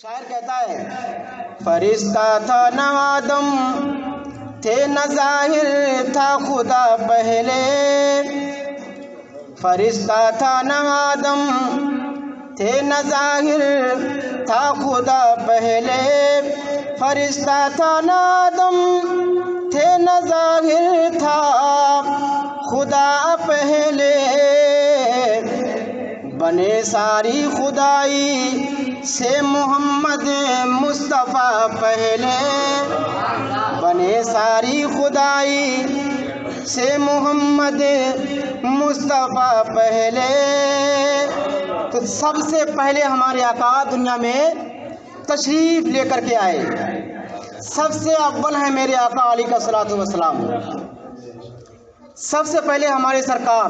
شاعر کہتا ہے فرشتہ تھا نہ آدم تھے نہ ظاہر تھا خدا پہلے، فرشتہ تھا نہ آدم تھے نہ ظاہر تھا خدا پہلے، فرشتہ تھا نہ آدم تھے نہ ظاہر تھا خدا پہلے، بنے ساری خدائی سے محمد مصطفیٰ پہلے، بنے ساری خدائی سے محمد مصطفیٰ پہلے۔ تو سب سے پہلے ہمارے آقا دنیا میں تشریف لے کر کے آئے، سب سے اول ہے میرے آقا علیہ الصلوۃ والسلام۔ سب سے پہلے ہمارے سرکار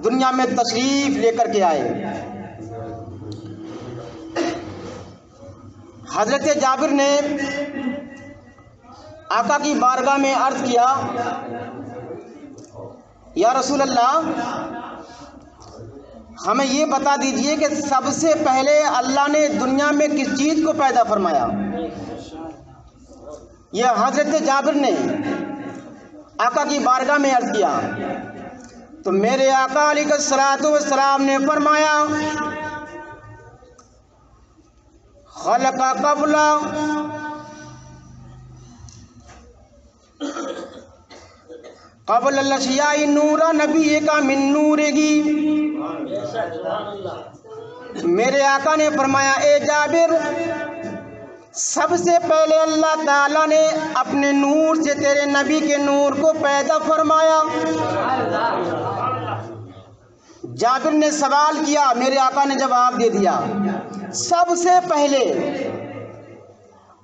دنیا میں تشریف لے کر کے آئے۔ حضرت جابر نے آقا کی بارگاہ میں عرض کیا، یا رسول اللہ ہمیں یہ بتا دیجئے کہ سب سے پہلے اللہ نے دنیا میں کس چیز کو پیدا فرمایا؟ یہ حضرت جابر نے آقا کی بارگاہ میں عرض کیا تو میرے آقا علیہ الصلوۃ والسلام نے فرمایا خلق قبل الاشیاء نورا نبی کا من نورہی۔ میرے آقا نے فرمایا اے جابر سب سے پہلے اللہ تعالیٰ نے اپنے نور سے تیرے نبی کے نور کو پیدا فرمایا۔ جابر نے سوال کیا، میرے آقا نے جواب دے دیا، سب سے پہلے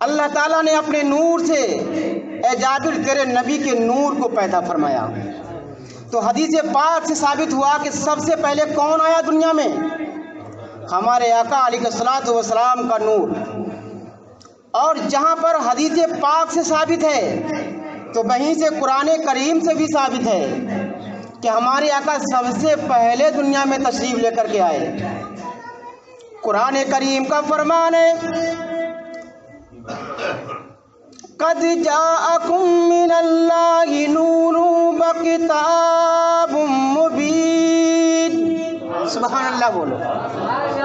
اللہ تعالیٰ نے اپنے نور سے اے جابر تیرے نبی کے نور کو پیدا فرمایا۔ تو حدیث پاک سے ثابت ہوا کہ سب سے پہلے کون آیا دنیا میں؟ ہمارے آقا علیہ الصلوۃ والسلام کا نور۔ اور جہاں پر حدیث پاک سے ثابت ہے تو وہیں سے قرآن کریم سے بھی ثابت ہے کہ ہمارے آقا سب سے پہلے دنیا میں تشریف لے کر کے آئے۔ قرآن کریم کا فرمان ہے قد جاءکم من اللہ نور وکتاب مبین۔ سبحان اللہ بولو،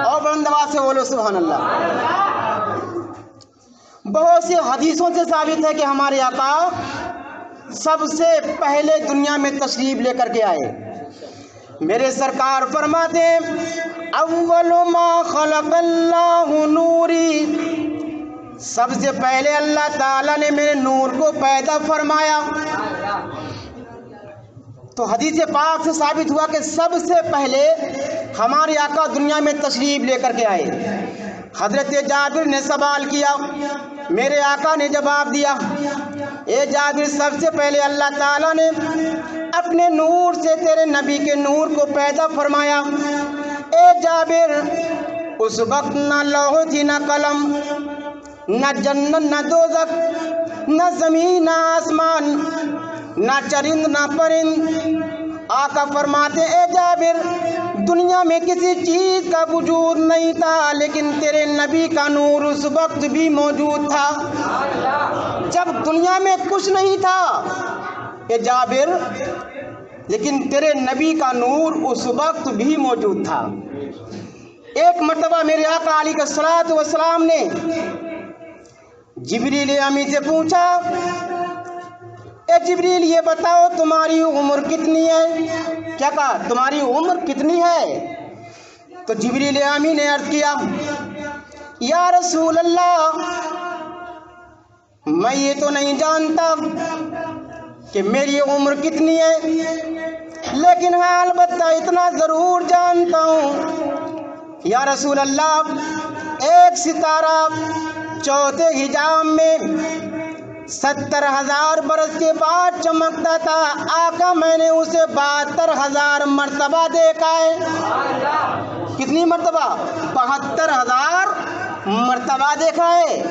اور بلند آواز سے بولو سبحان اللہ۔ بہت سی حدیثوں سے ثابت ہے کہ ہمارے آقا سب سے پہلے دنیا میں تشریف لے کر کے آئے۔ میرے سرکار فرماتے ہیں اول ما خلق اللہ نوری، سب سے پہلے اللہ تعالیٰ نے میرے نور کو پیدا فرمایا۔ تو حدیث پاک سے ثابت ہوا کہ سب سے پہلے ہمارے آقا دنیا میں تشریف لے کر کے آئے۔ حضرت جابر نے سوال کیا، میرے آقا نے جواب دیا، اے جابر سب سے پہلے اللہ تعالیٰ نے اپنے نور سے تیرے نبی کے نور کو پیدا فرمایا۔ اے جابر اس وقت نہ لوح تھی نہ قلم، نہ جنت نہ دوزخ، نہ زمین نہ آسمان، نہ چرند نہ پرند۔ آقا فرماتے اے جابر دنیا میں کسی چیز کا وجود نہیں تھا لیکن تیرے نبی کا نور اس وقت بھی موجود تھا جب دنیا میں کچھ نہیں تھا اے جابر، لیکن تیرے نبی کا نور اس وقت بھی موجود تھا۔ ایک مرتبہ میرے آقا علیہ الصلوۃ والسلام نے جبریل امی سے پوچھا اے جبریل یہ بتاؤ تمہاری عمر کتنی ہے؟ کیا کہا؟ تمہاری عمر کتنی ہے؟ تو جبریل امی نے عرض کیا یا رسول اللہ میں یہ تو نہیں جانتا کہ میری عمر کتنی ہے، لیکن ہاں البتہ اتنا ضرور جانتا ہوں یا رسول اللہ ایک ستارہ چوتھے حجاب میں 70,000 برس کے بعد چمکتا تھا، آقا میں نے اسے 72,000 مرتبہ دیکھا ہے۔ کتنی مرتبہ؟ 72,000 مرتبہ دیکھا ہے۔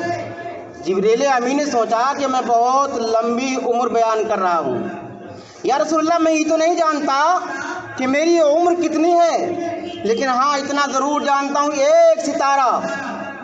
جبریل امی نے سوچا کہ میں بہت لمبی عمر بیان کر رہا ہوں، یا رسول اللہ میں یہ تو نہیں جانتا کہ میری عمر کتنی ہے، لیکن ہاں اتنا ضرور جانتا ہوں ایک ستارہ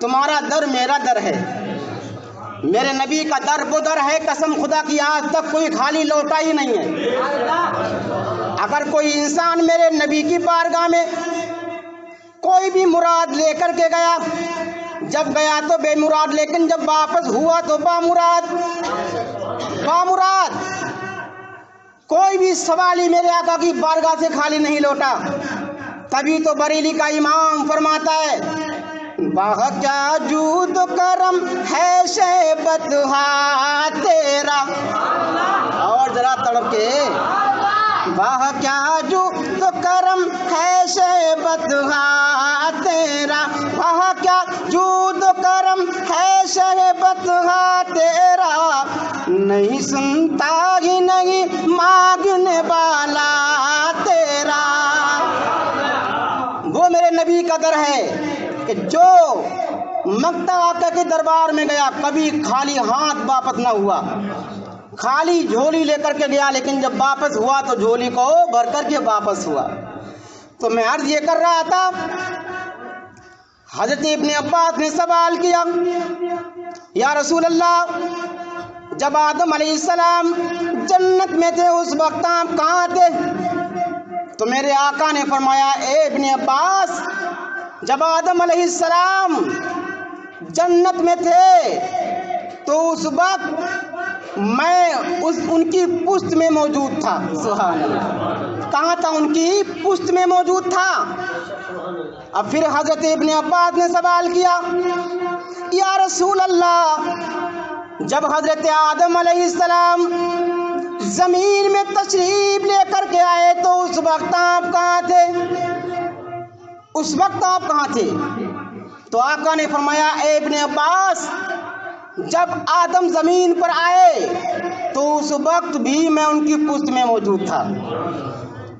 تمہارا در میرا در ہے، میرے نبی کا در وہ در ہے قسم خدا کی آج تک کوئی خالی لوٹا ہی نہیں ہے۔ اگر کوئی انسان میرے نبی کی بارگاہ میں کوئی بھی مراد لے کر کے گیا، جب گیا تو بے مراد، لیکن جب واپس ہوا تو بامراد۔ کوئی بھی سوالی میرے آقا کی بارگاہ سے خالی نہیں لوٹا۔ تبھی تو بریلی کا امام فرماتا ہے واہ کیا جود و کرم ہے شیبت ہا تیرا، اور ذرا تڑپ کے واہ کیا جود و کرم ہے شیبت ہا تیرا، واہ کیا جود و کرم ہے شیبت ہا تیرا، نہیں سنتا ہی نہیں مانگنے والا تیرا۔ وہ میرے نبی کا در ہے کہ جو مکہ آقا کے دربار میں گیا کبھی خالی ہاتھ واپس نہ ہوا، خالی جھولی لے کر کے گیا، لیکن جب واپس ہوا تو جھولی کو بھر کر کے واپس ہوا۔ تو میں عرض یہ کر رہا تھا، حضرت ابن عباس نے سوال کیا یا رسول اللہ جب آدم علیہ السلام جنت میں تھے اس وقت آپ کہاں تھے؟ تو میرے آقا نے فرمایا اے ابن عباس جب آدم علیہ السلام جنت میں تھے تو اس وقت میں ان کی پشت میں موجود تھا۔ سبحان اللہ، کہاں تھا؟ ان کی پشت میں موجود تھا۔ اب پھر حضرت ابن عباس نے سوال کیا یا رسول اللہ جب حضرت آدم علیہ السلام زمین میں تشریف لے کر کے آئے تو اس وقت آپ کہاں تھے؟ اس وقت آپ کہاں تھے؟ تو آقا نے فرمایا اے ابن عباس جب آدم زمین پر آئے تو اس وقت بھی میں ان کی پشت میں موجود تھا۔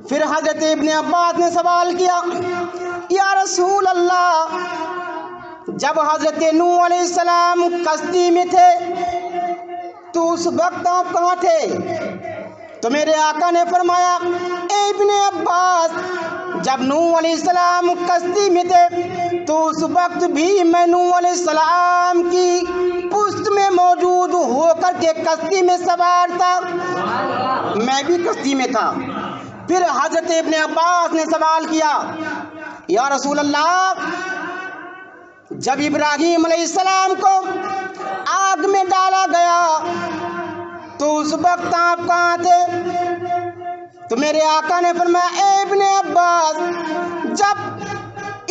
پھر حضرت ابن عباس نے سوال کیا یا رسول اللہ جب حضرت نوح علیہ السلام کشتی میں تھے تو اس وقت آپ کہاں تھے؟ تو میرے آقا نے فرمایا اے ابن عباس جب نوح علیہ السلام کشتی میں تھے تو اس وقت بھی میں نوح علیہ السلام کی پشت میں موجود ہو کر کے کشتی میں سوار تھا، میں بھی کشتی میں تھا۔ پھر حضرت ابن عباس نے سوال کیا یا رسول اللہ جب ابراہیم علیہ السلام کو آگ میں ڈالا گیا تو اس وقت آپ کہاں تھے؟ تو میرے آقا نے فرمایا اے ابن عباس جب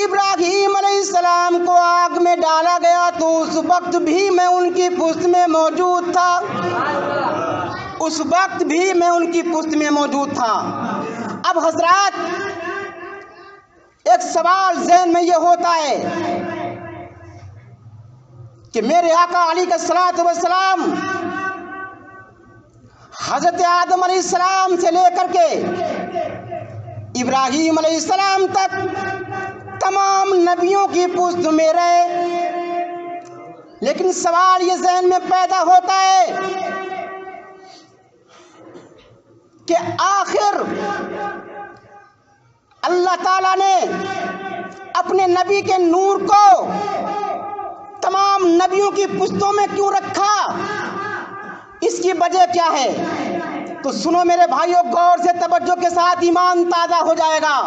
ابراہیم علیہ السلام کو آگ میں ڈالا گیا تو اس وقت بھی میں ان کی پشت میں موجود تھا، اس وقت بھی میں ان کی پشت میں موجود تھا۔ اب حضرات ایک سوال ذہن میں یہ ہوتا ہے کہ میرے آقا علیہ الصلوۃ والسلام حضرت آدم علیہ السلام سے لے کر کے ابراہیم علیہ السلام تک تمام نبیوں کی پشت میں رہے، لیکن سوال یہ ذہن میں پیدا ہوتا ہے کہ آخر اللہ تعالیٰ نے اپنے نبی کے نور کو تمام نبیوں کی پشتوں میں کیوں رکھا؟ اس کی وجہ کیا ہے؟ تو سنو میرے بھائیوں غور سے توجہ کے ساتھ ایمان تازہ ہو جائے گا۔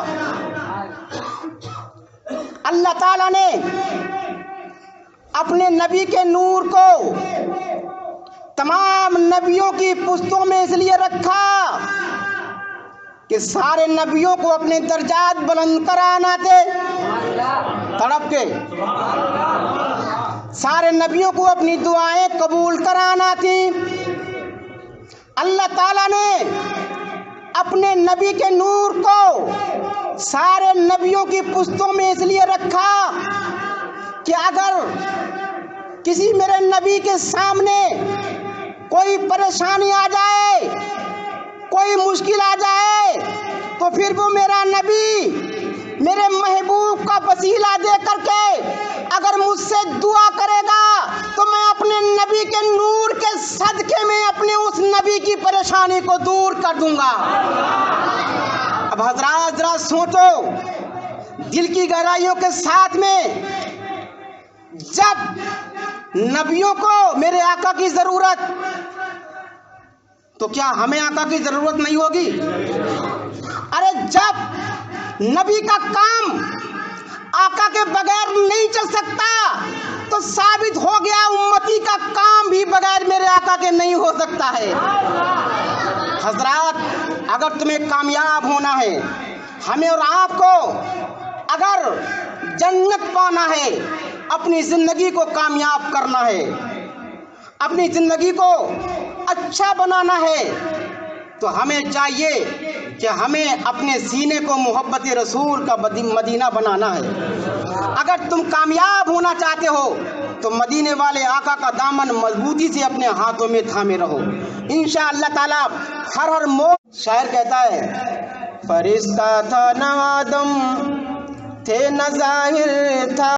اللہ تعالیٰ نے اپنے نبی کے نور کو تمام نبیوں کی پشتوں میں اس لیے رکھا کہ سارے نبیوں کو اپنے درجات بلند کرانا تھے، تڑپ کے سارے نبیوں کو اپنی دعائیں قبول کرانا تھی۔ اللہ تعالیٰ نے اپنے نبی کے نور کو سارے نبیوں کی پشتوں میں اس لیے رکھا کہ اگر کسی میرے نبی کے سامنے کوئی پریشانی آ جائے، کوئی مشکل آ جائے تو پھر وہ میرا نبی میرے محبوب کا وسیلہ دے کر کے اگر مجھ سے دعا کرے گا تو میں اپنے نبی کے نور کے صدقے میں اپنے اس نبی کی پریشانی کو دور کر دوں گا۔ اب حضرات ذرا سوچو دل کی گہرائیوں کے ساتھ میں، جب نبیوں کو میرے آقا کی ضرورت، تو کیا ہمیں آقا کی ضرورت نہیں ہوگی؟ ارے جب نبی کا کام آقا کے بغیر نہیں چل سکتا تو ثابت ہو گیا امتی کا کام بھی بغیر میرے آقا کے نہیں ہو سکتا ہے۔ حضرات، اگر تمہیں کامیاب ہونا ہے، ہمیں اور آپ کو اگر جنت پانا ہے، اپنی زندگی کو کامیاب کرنا ہے، اپنی زندگی کو اچھا بنانا ہے، تو ہمیں چاہیے کہ ہمیں اپنے سینے کو محبت رسول کا مدینہ بنانا ہے۔ اگر تم کامیاب ہونا چاہتے ہو تو مدینے والے آقا کا دامن مضبوطی سے اپنے ہاتھوں میں تھامے رہو، انشاءاللہ تعالی ہر شاعر کہتا ہے، فرشتہ تھا نہ آدم تھے نہ ظاہر تھا